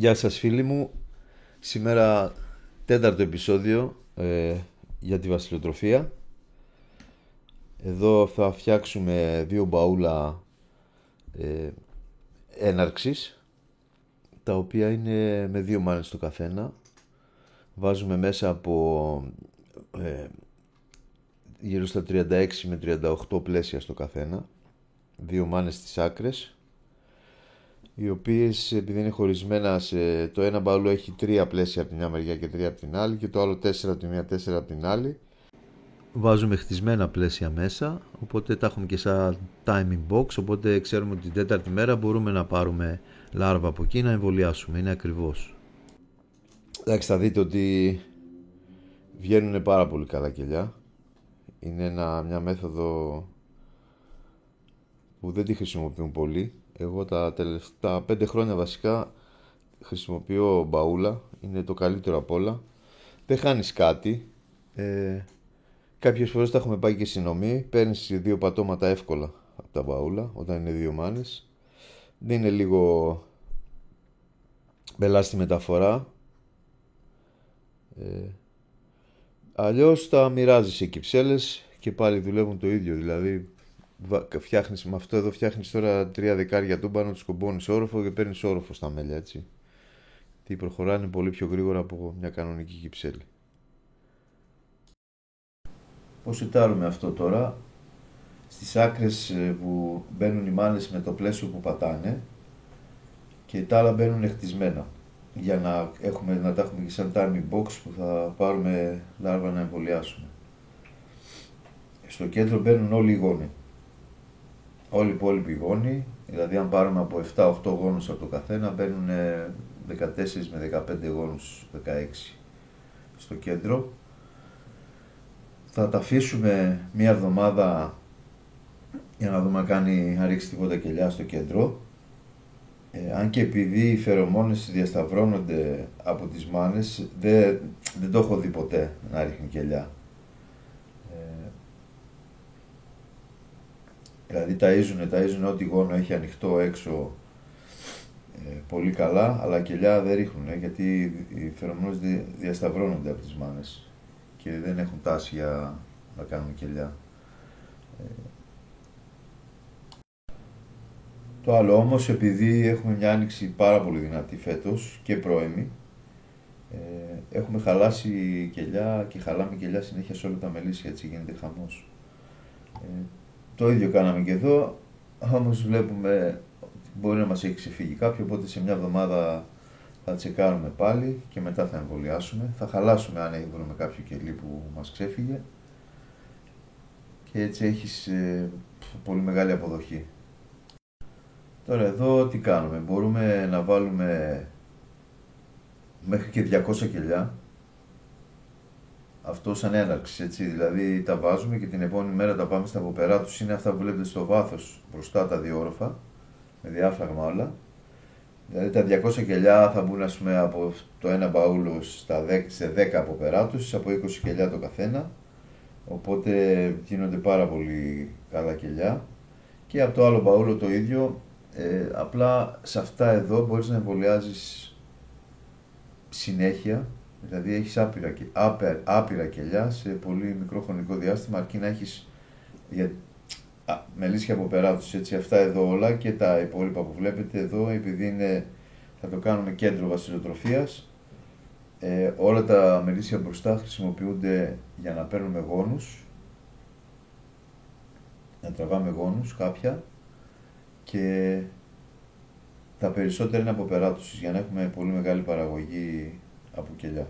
Γεια σας φίλοι μου. Σήμερα τέταρτο επεισόδιο για τη βασιλοτροφία. Εδώ θα φτιάξουμε δύο μπαούλα έναρξης, τα οποία είναι με δύο μάνες το καθένα. Βάζουμε μέσα από γύρω στα 36 με 38 πλαίσια στο καθένα, δύο μάνες στις άκρες, οι οποίες, επειδή είναι χωρισμένα σε το ένα μπαούλο, έχει τρία πλαίσια από την μια μεριά και τρία από την άλλη, και το άλλο τέσσερα από τη μία, τέσσερα από την άλλη. Βάζουμε χτισμένα πλαίσια μέσα, οπότε τα έχουμε και σαν timing box, οπότε ξέρουμε ότι την τέταρτη μέρα μπορούμε να πάρουμε λάρβα από εκεί να εμβολιάσουμε. Είναι ακριβώς. Εντάξει, θα δείτε ότι βγαίνουν πάρα πολύ καλά κελιά. Είναι μια μέθοδο που δεν τη χρησιμοποιούν πολύ. Εγώ τα τελευταία 5 χρόνια βασικά χρησιμοποιώ μπαούλα. Είναι το καλύτερο απ' όλα. Δεν χάνεις κάτι. Κάποιες φορές τα έχουμε πάει και συνομή. Παίρνεις δύο πατώματα εύκολα από τα μπαούλα όταν είναι δύο μάνες. Δεν είναι λίγο μπελά στη μεταφορά. Αλλιώς τα μοιράζεις σε κυψέλες και πάλι δουλεύουν το ίδιο. Δηλαδή φτιάχνεις, με αυτό εδώ φτιάχνεις τώρα 3 δεκάρια τούμπανο, τους κομπώνεις όροφο και παίρνεις όροφο στα μέλια, έτσι. Τι προχωράνε πολύ πιο γρήγορα από μια κανονική κυψέλη. Πώς σετάρουμε αυτό τώρα? Στις άκρες που μπαίνουν οι μάνες με το πλαίσιο που πατάνε, και τα άλλα μπαίνουν χτισμένα, για να τα έχουμε και σαν timing box που θα πάρουμε λάρβα να εμβολιάσουμε. Στο κέντρο μπαίνουν όλοι οι γόνοι. Όλοι οι υπόλοιποι γόνοι, δηλαδή αν πάρουμε από 7-8 γόνους από το καθένα, μπαίνουν 14 με 15 γόνους, 16 στο κέντρο. Θα τα αφήσουμε μία εβδομάδα για να δούμε αν ρίξει τίποτα κελιά στο κέντρο. Αν και επειδή οι φερομόνες διασταυρώνονται από τις μάνες, δεν το έχω δει ποτέ να ρίχνει κελιά. Δηλαδή ταΐζουν ό,τι γόνο έχει ανοιχτό έξω πολύ καλά, αλλά κελιά δεν ρίχνουν, γιατί οι φερομόνες διασταυρώνονται από τις μάνες και δεν έχουν τάση για να κάνουν κελιά. Το άλλο όμως, επειδή έχουμε μια άνοιξη πάρα πολύ δυνατή φέτος και πρώιμη, έχουμε χαλάσει κελιά και χαλάμε κελιά συνέχεια σε όλα τα μελίσια, έτσι γίνεται χαμός. Το ίδιο κάναμε και εδώ, όμως βλέπουμε ότι μπορεί να μας έχει ξεφύγει κάποιο, οπότε σε μια εβδομάδα θα τσεκάρουμε πάλι και μετά θα εμβολιάσουμε. Θα χαλάσουμε αν βρούμε κάποιο κελί που μας ξέφυγε και έτσι έχεις πολύ μεγάλη αποδοχή. Τώρα εδώ τι κάνουμε? Μπορούμε να βάλουμε μέχρι και 200 κελιά. Αυτό σαν έναρξη, έτσι, δηλαδή τα βάζουμε και την επόμενη μέρα τα πάμε στα αποπερά τους. Είναι αυτά που βλέπετε στο βάθος μπροστά, τα δύο όροφα, με διάφραγμα όλα. Δηλαδή τα 200 κελιά θα μπουν, ας πούμε, από το ένα μπαούλο σε 10 αποπερά τους, από 20 κελιά το καθένα. Οπότε γίνονται πάρα πολύ καλά κελιά. Και από το άλλο μπαούλο το ίδιο, απλά σε αυτά εδώ μπορείς να εμβολιάζεις συνέχεια. Δηλαδή έχεις άπειρα κελιά σε πολύ μικρό χρονικό διάστημα, αρκεί να έχεις μελίσια από πέρα τους, έτσι. Αυτά εδώ όλα και τα υπόλοιπα που βλέπετε εδώ, επειδή θα το κάνουμε κέντρο βασιλοτροφίας, όλα τα μελίσια μπροστά χρησιμοποιούνται για να παίρνουμε γόνους, να τραβάμε γόνους κάποια, και τα περισσότερα είναι από περάτωσης, για να έχουμε πολύ μεγάλη παραγωγή από κελιά.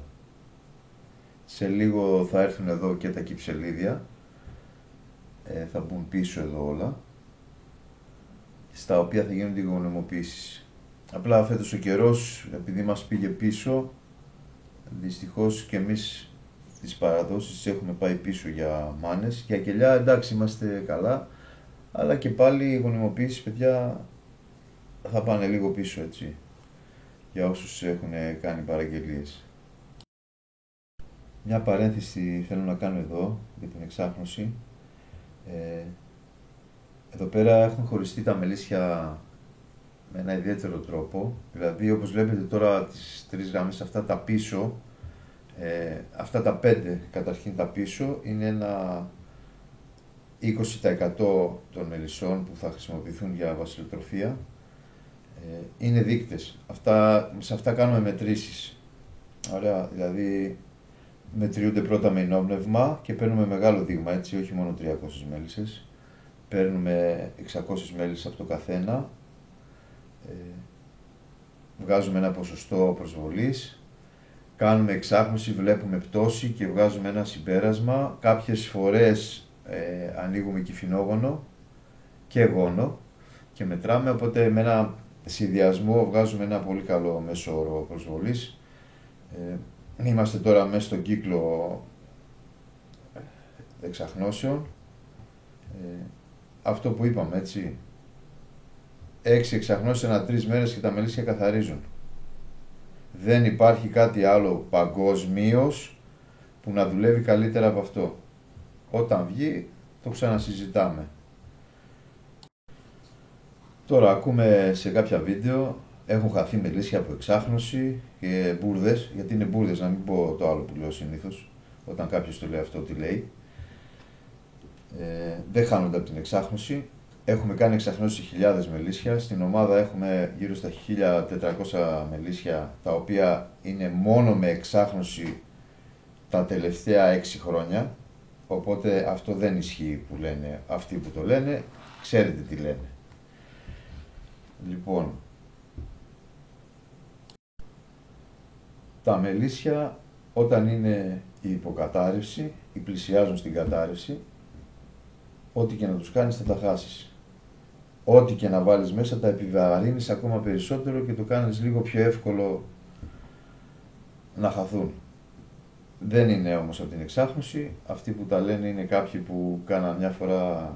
Σε λίγο θα έρθουν εδώ και τα κυψελίδια, θα μπουν πίσω εδώ όλα, στα οποία θα γίνονται οι γονιμοποίησεις. Απλά φέτος ο καιρός, επειδή μας πήγε πίσω, δυστυχώς και εμείς τις παραδόσεις έχουμε πάει πίσω για μάνες. Για κελιά εντάξει είμαστε καλά, αλλά και πάλι οι γονιμοποίησεις, παιδιά, θα πάνε λίγο πίσω, έτσι, για όσους έχουν κάνει παραγγελίες. Μια παρένθεση θέλω να κάνω εδώ για την εξάχνωση. Εδώ πέρα έχουν χωριστεί τα μελίσια με ένα ιδιαίτερο τρόπο. Δηλαδή, όπως βλέπετε τώρα τις τρεις γραμμές αυτά τα πίσω, αυτά τα 5 καταρχήν τα πίσω είναι ένα 20% των μελισσών που θα χρησιμοποιηθούν για βασιλοτροφία. Είναι δείκτες. Σε αυτά κάνουμε μετρήσεις. Ωραία, δηλαδή μετριούνται πρώτα με ενόπνευμα και παίρνουμε μεγάλο δείγμα, έτσι, όχι μόνο 300 μέλισσες. Παίρνουμε 600 μέλισσες από το καθένα. Βγάζουμε ένα ποσοστό προσβολής. Κάνουμε εξάγνωση, βλέπουμε πτώση και βγάζουμε ένα συμπέρασμα. Κάποιες φορές ανοίγουμε κυφινόγονο και γόνο και μετράμε, οπότε με ένα συνδυασμό βγάζουμε ένα πολύ καλό μέσο όρο προσβολής. Είμαστε τώρα μέσα στον κύκλο εξαχνώσεων. Αυτό που είπαμε, έτσι, 6 εξαχνώσεις ανά 3 μέρες και τα μελίσια καθαρίζουν. Δεν υπάρχει κάτι άλλο παγκοσμίως που να δουλεύει καλύτερα από αυτό. Όταν βγει, το ξανασυζητάμε. Τώρα ακούμε σε κάποια βίντεο, έχουν χαθεί μελίσια από εξάχνωση και μπουρδες, γιατί είναι μπουρδες, να μην πω το άλλο που λέω συνήθως, όταν κάποιος το λέει αυτό, τι λέει. Δεν χάνονται από την εξάχνωση. Έχουμε κάνει εξαχνώσεις σε χιλιάδες μελίσια. Στην ομάδα έχουμε γύρω στα 1400 μελίσια, τα οποία είναι μόνο με εξάχνωση τα τελευταία 6 χρόνια. Οπότε αυτό δεν ισχύει που λένε αυτοί που το λένε. Ξέρετε τι λένε. Λοιπόν, τα μελίσια όταν είναι η υποκατάρρευση ή πλησιάζουν στην κατάρρευση, ό,τι και να τους κάνεις θα τα χάσεις. Ό,τι και να βάλεις μέσα τα επιβαρύνεις ακόμα περισσότερο και το κάνεις λίγο πιο εύκολο να χαθούν. Δεν είναι όμως από την εξάχνωση. Αυτοί που τα λένε είναι κάποιοι που κάναν μια φορά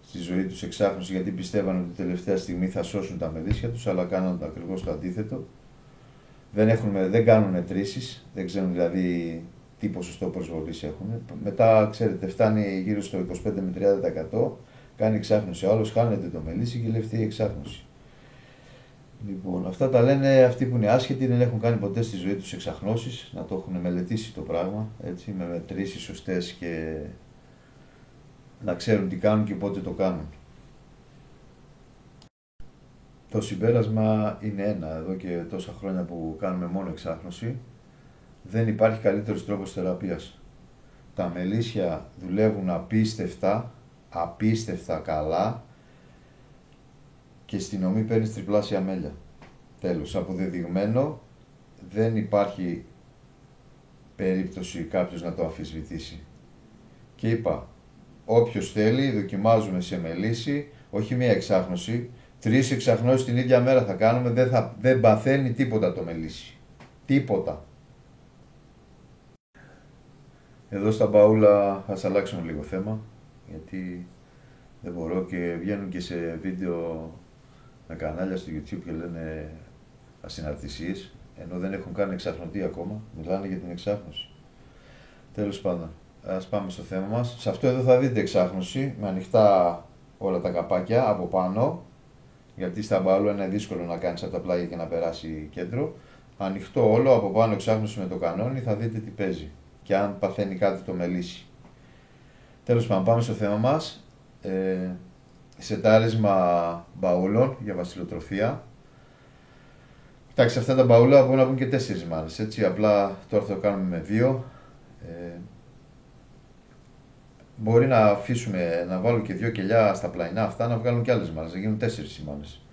στη ζωή τους εξάχνωση γιατί πιστεύαν ότι τελευταία στιγμή θα σώσουν τα μελίσια τους, αλλά κάναν ακριβώς το αντίθετο. Δεν κάνουν μετρήσεις, δεν ξέρουν δηλαδή τι ποσοστό προσβολής έχουν. Μετά, ξέρετε, φτάνει γύρω στο 25 με 30%, κάνει εξάχνωση. Ο άλλος χάνεται το μελίσι και λέει αυτή η εξάχνωση. Λοιπόν, αυτά τα λένε αυτοί που είναι άσχετοι, δεν έχουν κάνει ποτέ στη ζωή τους εξαχνώσεις, να το έχουν μελετήσει το πράγμα, έτσι, με μετρήσεις σωστές και να ξέρουν τι κάνουν και πότε το κάνουν. Το συμπέρασμα είναι ένα, εδώ και τόσα χρόνια που κάνουμε μόνο εξάχνωση, δεν υπάρχει καλύτερος τρόπος θεραπείας. Τα μελίσια δουλεύουν απίστευτα καλά και στην ομή παίρνεις τριπλάσια μέλια. Τέλος, αποδεδειγμένο, δεν υπάρχει περίπτωση κάποιος να το αμφισβητήσει. Και είπα, όποιος θέλει, δοκιμάζουμε σε μελίσι, όχι μία εξάχνωση, 3 εξαχνώσεις την ίδια μέρα θα κάνουμε, δεν παθαίνει τίποτα το μελίσι. Τίποτα. Εδώ στα μπαούλα ας αλλάξουμε λίγο θέμα, γιατί δεν μπορώ και βγαίνουν και σε βίντεο με κανάλια στο YouTube και λένε ασυναρτησίες, ενώ δεν έχουν κάνει εξαχνωτή ακόμα, μιλάνε για την εξάχνωση. Τέλος πάντων, ας πάμε στο θέμα μας. Σε αυτό εδώ θα δείτε εξάχνωση, με ανοιχτά όλα τα καπάκια από πάνω, γιατί στα μπαούλα είναι δύσκολο να κάνεις από τα πλάγια και να περάσει κέντρο. Ανοιχτό όλο, από πάνω εξάχνωση με το κανόνι, θα δείτε τι παίζει και αν παθαίνει κάτι το μελίσι. Τέλος πάντων, πάμε στο θέμα μας. Σετάρισμα μπαούλων για βασιλοτροφία. Εντάξει, αυτά τα μπαούλα μπορούν να βγουν και 4 μάνες, έτσι, απλά τώρα θα το κάνουμε με 2. Μπορεί να αφήσουμε, να βάλω και 2 κελιά στα πλαϊνά αυτά, να βγάλουν και άλλες μάνες, να γίνουν 4 οι μάνες.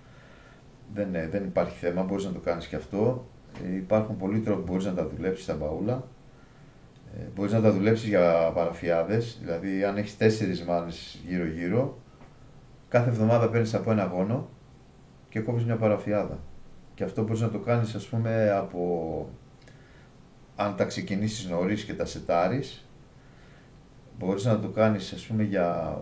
Δεν υπάρχει θέμα, μπορείς να το κάνεις και αυτό. Υπάρχουν πολλοί τρόποι που μπορείς να τα δουλέψεις στα μπαούλα. Μπορείς να τα δουλέψεις για παραφιάδες, δηλαδή αν έχεις 4 μάνες γύρω-γύρω, κάθε εβδομάδα παίρνεις από ένα γόνο και κόβεις μια παραφιάδα. Και αυτό μπορείς να το κάνεις, ας πούμε, αν τα ξεκινήσεις νωρίς και τα σετάρεις, μπορείς να το κάνεις, ας πούμε, για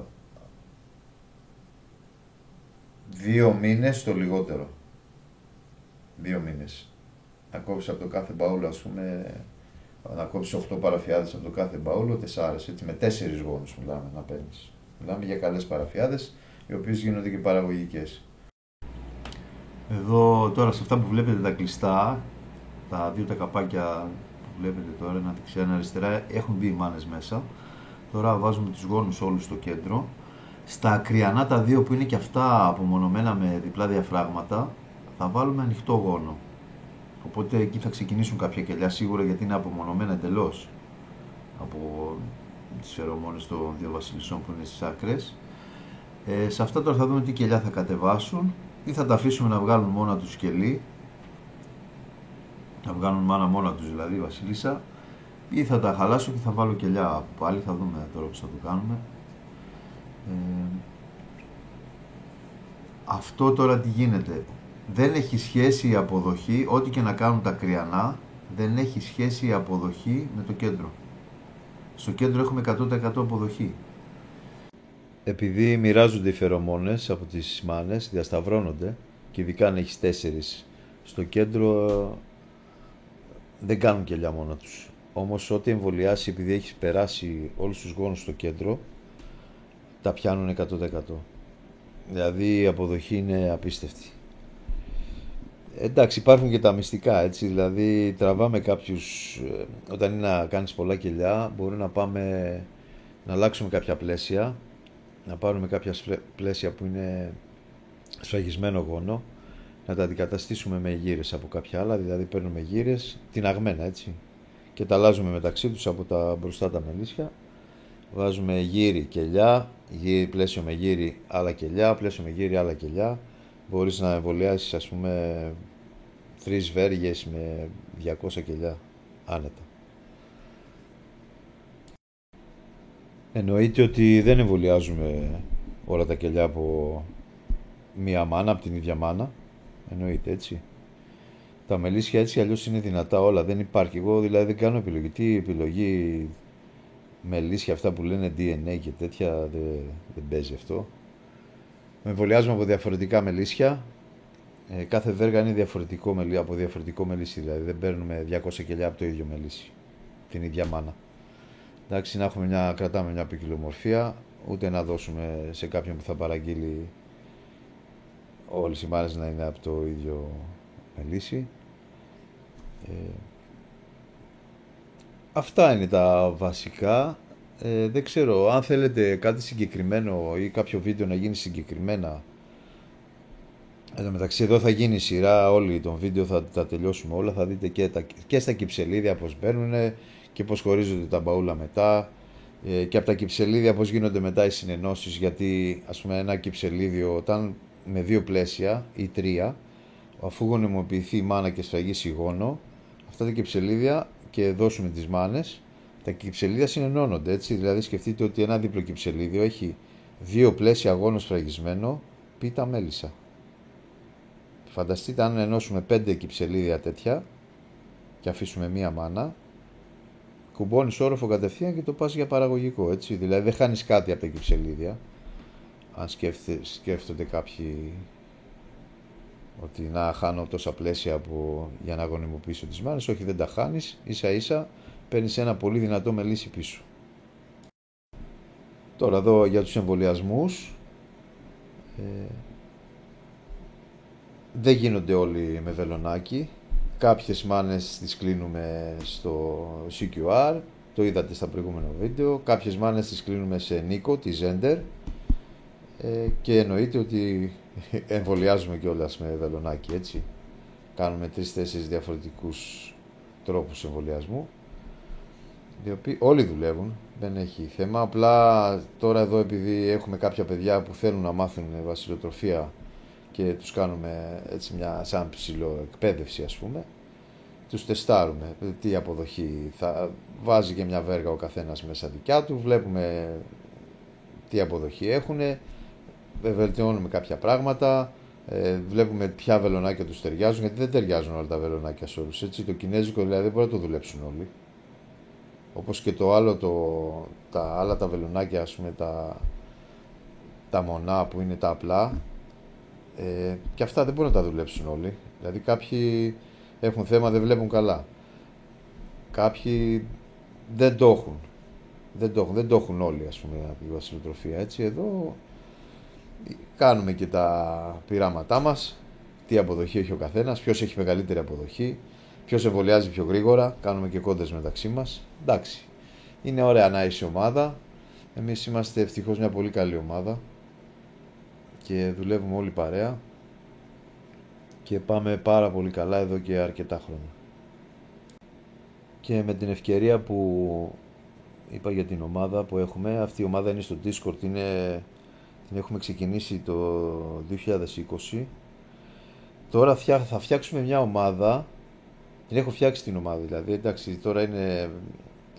2 μήνες το λιγότερο. 2 μήνες. Να κόψεις από το κάθε μπαούλο, ας πούμε, να κόψεις 8 παραφιάδες από το κάθε μπαούλο, 4, έτσι, με 4 γόνους μιλάμε να παίρνεις. Μιλάμε για καλές παραφιάδες, οι οποίες γίνονται και παραγωγικές. Εδώ τώρα σε αυτά που βλέπετε τα κλειστά, τα δύο τα καπάκια που βλέπετε τώρα, ένα δεξιά, ένα αριστερά, έχουν μπει οι μάνες μέσα. Τώρα βάζουμε τους γόνους όλους στο κέντρο. Στα ακριανά τα δύο που είναι και αυτά απομονωμένα με διπλά διαφράγματα, θα βάλουμε ανοιχτό γόνο. Οπότε εκεί θα ξεκινήσουν κάποια κελιά σίγουρα, γιατί είναι απομονωμένα εντελώς από τις φερομόνες των δύο βασιλισσών που είναι στις άκρες. Σε αυτά τώρα θα δούμε τι κελιά θα κατεβάσουν, ή θα τα αφήσουμε να βγάλουν μόνα τους κελί, να βγάλουν μάνα μόνα τους δηλαδή η βασιλίσσα, ή θα τα χαλάσω και θα βάλω κελιά πάλι. Θα δούμε τώρα πώς θα το κάνουμε. Αυτό τώρα τι γίνεται? Δεν έχει σχέση η αποδοχή, ό,τι και να κάνουν τα κρυανά, δεν έχει σχέση η αποδοχή με το κέντρο. Στο κέντρο έχουμε 100% αποδοχή. Επειδή μοιράζονται οι φερομόνες από τις μάνες, διασταυρώνονται, και ειδικά αν έχεις 4 στο κέντρο, δεν κάνουν κελιά μόνα τους. Όμως ό,τι εμβολιάσει, επειδή έχεις περάσει όλους τους γόνους στο κέντρο, τα πιάνουν 100%. Δηλαδή η αποδοχή είναι απίστευτη. Εντάξει, υπάρχουν και τα μυστικά, έτσι, δηλαδή τραβάμε κάποιους, όταν είναι να κάνεις πολλά κελιά, μπορεί να πάμε να αλλάξουμε κάποια πλαίσια, να πάρουμε κάποια πλαίσια που είναι σφραγισμένο γόνο, να τα αντικαταστήσουμε με γύρες από κάποια άλλα, δηλαδή παίρνουμε γύρες, τιναγμένα έτσι, και τα αλλάζουμε μεταξύ τους από τα μπροστά τα μελίσια, βάζουμε γύρι, κελιά, πλαίσιο με γύρι, άλλα κελιά, πλαίσιο με γύρι, άλλα κελιά. Μπορείς να εμβολιάσεις, ας πούμε, 3 βέργες με 200 κελιά άνετα. Εννοείται ότι δεν εμβολιάζουμε όλα τα κελιά από μία μάνα, από την ίδια μάνα. Εννοείται, έτσι. Τα μελίσια έτσι αλλιώς είναι δυνατά όλα, δεν υπάρχει. Εγώ δηλαδή δεν κάνω επιλογή. Τι επιλογή μελίσια, αυτά που λένε DNA και τέτοια, δεν παίζει αυτό. Εμβολιάζουμε από διαφορετικά μελίσια. Κάθε βέργα είναι διαφορετικό από διαφορετικό μελίσι, δηλαδή δεν παίρνουμε 200 κελιά από το ίδιο μελίσι, την ίδια μάνα. Εντάξει, κρατάμε μια ποικιλομορφία, ούτε να δώσουμε σε κάποιον που θα παραγγείλει όλες οι μάνες να είναι από το ίδιο μελίσι. Αυτά είναι τα βασικά. Δεν ξέρω, αν θέλετε κάτι συγκεκριμένο ή κάποιο βίντεο να γίνει συγκεκριμένα. Εν τω μεταξύ εδώ θα γίνει σειρά όλη των βίντεο, θα τα τελειώσουμε όλα, θα δείτε και στα κυψελίδια πώς μπαίνουν και πώς χωρίζονται τα μπαούλα μετά, και από τα κυψελίδια πώς γίνονται μετά οι συνενώσεις, γιατί ας πούμε ένα κυψελίδιο όταν με 2 πλαίσια ή 3, αφού γονιμοποιηθεί η μάνα και σφραγίσει γόνο, αυτά τα κυψελίδια και δώσουμε τις μάνες, τα κυψελίδια συνενώνονται, έτσι, δηλαδή σκεφτείτε ότι ένα δίπλο κυψελίδιο έχει 2 πλαίσια γόνο σφραγισμένο, πίτα μέλισσα. Φανταστείτε αν ενώσουμε 5 κυψελίδια τέτοια και αφήσουμε μία μάνα, κουμπώνεις όροφο κατευθείαν και το πας για παραγωγικό, έτσι. Δηλαδή δεν χάνεις κάτι από τα κυψελίδια. Αν σκέφτονται κάποιοι ότι να χάνω τόσα πλαίσια για να γονιμοποιήσω τις μάνες, όχι, δεν τα χάνεις, ίσα ίσα παίρνεις ένα πολύ δυνατό μελίσι πίσω. Τώρα εδώ για τους εμβολιασμούς, δεν γίνονται όλοι με βελονάκι. Κάποιες μάνες τις κλείνουμε στο CQR, το είδατε στα προηγούμενο βίντεο. Κάποιες μάνες τις κλείνουμε σε Νίκο, τη Zender, και εννοείται ότι εμβολιάζουμε κιόλας με βελονάκι, έτσι. Κάνουμε 3-4 διαφορετικούς τρόπους εμβολιασμού, οι οποίοι όλοι δουλεύουν, δεν έχει θέμα. Απλά τώρα εδώ, επειδή έχουμε κάποια παιδιά που θέλουν να μάθουν βασιλοτροφία και τους κάνουμε έτσι μια σαν ψιλοεκπαίδευση, ας πούμε, τους τεστάρουμε τι αποδοχή θα βάζει, και μια βέργα ο καθένας μέσα δικιά του, βλέπουμε τι αποδοχή έχουν, βελτιώνουμε κάποια πράγματα, βλέπουμε ποια βελονάκια τους ταιριάζουν, γιατί δεν ταιριάζουν όλα τα βελονάκια σε όλους, έτσι. Το κινέζικο δηλαδή δεν μπορεί να το δουλέψουν όλοι, όπως και το άλλο, τα άλλα τα βελονάκια, ας πούμε, τα μονά που είναι τα απλά, και αυτά δεν μπορούν να τα δουλέψουν όλοι. Δηλαδή κάποιοι έχουν θέμα, δεν βλέπουν καλά. Κάποιοι δεν το έχουν. Δεν το έχουν όλοι, ας πούμε, από τη βασιλοτροφία, έτσι. Εδώ κάνουμε και τα πειράματά μας τι αποδοχή έχει ο καθένας, ποιος έχει μεγαλύτερη αποδοχή, ποιος εμβολιάζει πιο γρήγορα. Κάνουμε και κόντες μεταξύ μας. Εντάξει, είναι ωραία να είσαι ομάδα. Εμείς είμαστε ευτυχώς μια πολύ καλή ομάδα και δουλεύουμε όλοι παρέα και πάμε πάρα πολύ καλά εδώ και αρκετά χρόνια. Και με την ευκαιρία που είπα για την ομάδα που έχουμε, αυτή η ομάδα είναι στο Discord, την έχουμε ξεκινήσει το 2020. Τώρα θα φτιάξουμε μια ομάδα, την έχω φτιάξει την ομάδα δηλαδή, εντάξει, τώρα είναι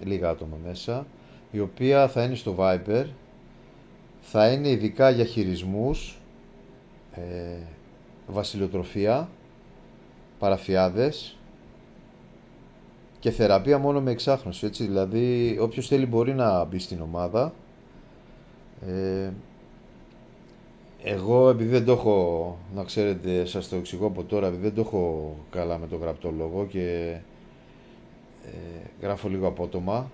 λίγα άτομα μέσα, η οποία θα είναι στο Viber, θα είναι ειδικά για χειρισμούς, βασιλοτροφία, παραφιάδες και θεραπεία μόνο με εξάχνωση, έτσι, δηλαδή όποιος θέλει μπορεί να μπει στην ομάδα. Εγώ επειδή δεν το έχω, να ξέρετε, σας το εξηγώ από τώρα, επειδή δεν το έχω καλά με το γραπτό λόγο και γράφω λίγο απότομα,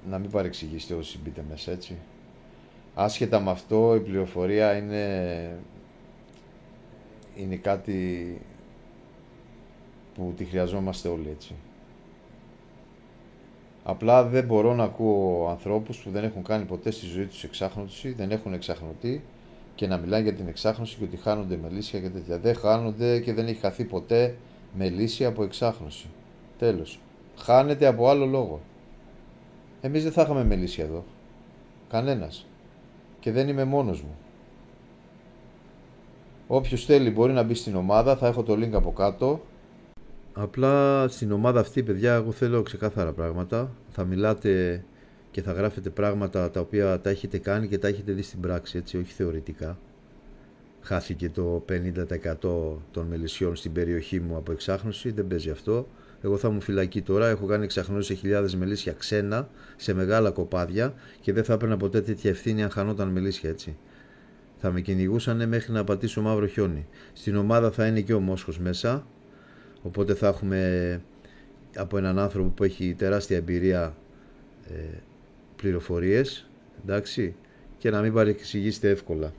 να μην παρεξηγήσετε όσοι μπείτε μέσα, έτσι. Άσχετα με αυτό, η πληροφορία είναι κάτι που τη χρειαζόμαστε όλοι, έτσι. Απλά δεν μπορώ να ακούω ανθρώπους που δεν έχουν κάνει ποτέ στη ζωή τους εξάχνωση, δεν έχουν εξαχνωτεί και να μιλάνε για την εξάχνωση και ότι χάνονται μελίσια και τέτοια. Δεν χάνονται και δεν έχει χαθεί ποτέ μελίσια από εξάχνωση. Τέλος. Χάνεται από άλλο λόγο. Εμείς δεν θα είχαμε μελίσια εδώ. Κανένας. Και δεν είμαι μόνος μου. Όποιος θέλει μπορεί να μπει στην ομάδα, θα έχω το link από κάτω. Απλά στην ομάδα αυτή, παιδιά, εγώ θέλω ξεκάθαρα πράγματα. Θα μιλάτε και θα γράφετε πράγματα τα οποία τα έχετε κάνει και τα έχετε δει στην πράξη, έτσι, όχι θεωρητικά. Χάθηκε το 50% των μελισσιών στην περιοχή μου από εξάχνωση, δεν παίζει αυτό. Εγώ θα ήμουν φυλακή τώρα, έχω κάνει εξαχνώσει σε χιλιάδες μελίσια ξένα, σε μεγάλα κοπάδια και δεν θα έπαιρνα ποτέ τέτοια ευθύνη αν χανόταν μελίσια, έτσι. Θα με κυνηγούσανε μέχρι να πατήσω μαύρο χιόνι. Στην ομάδα θα είναι και ο Μόσχος μέσα, οπότε θα έχουμε από έναν άνθρωπο που έχει τεράστια εμπειρία πληροφορίες, εντάξει, και να μην παρεξηγήσετε εύκολα.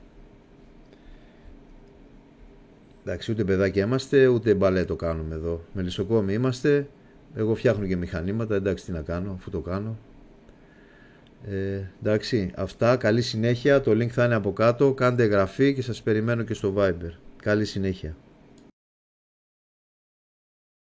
Εντάξει, ούτε παιδάκια είμαστε, ούτε μπαλέτο κάνουμε εδώ. Μελισσοκόμοι είμαστε, εγώ φτιάχνω και μηχανήματα, εντάξει, τι να κάνω, αφού το κάνω. Εντάξει, αυτά, καλή συνέχεια, το link θα είναι από κάτω, κάντε εγγραφή και σας περιμένω και στο Viber. Καλή συνέχεια.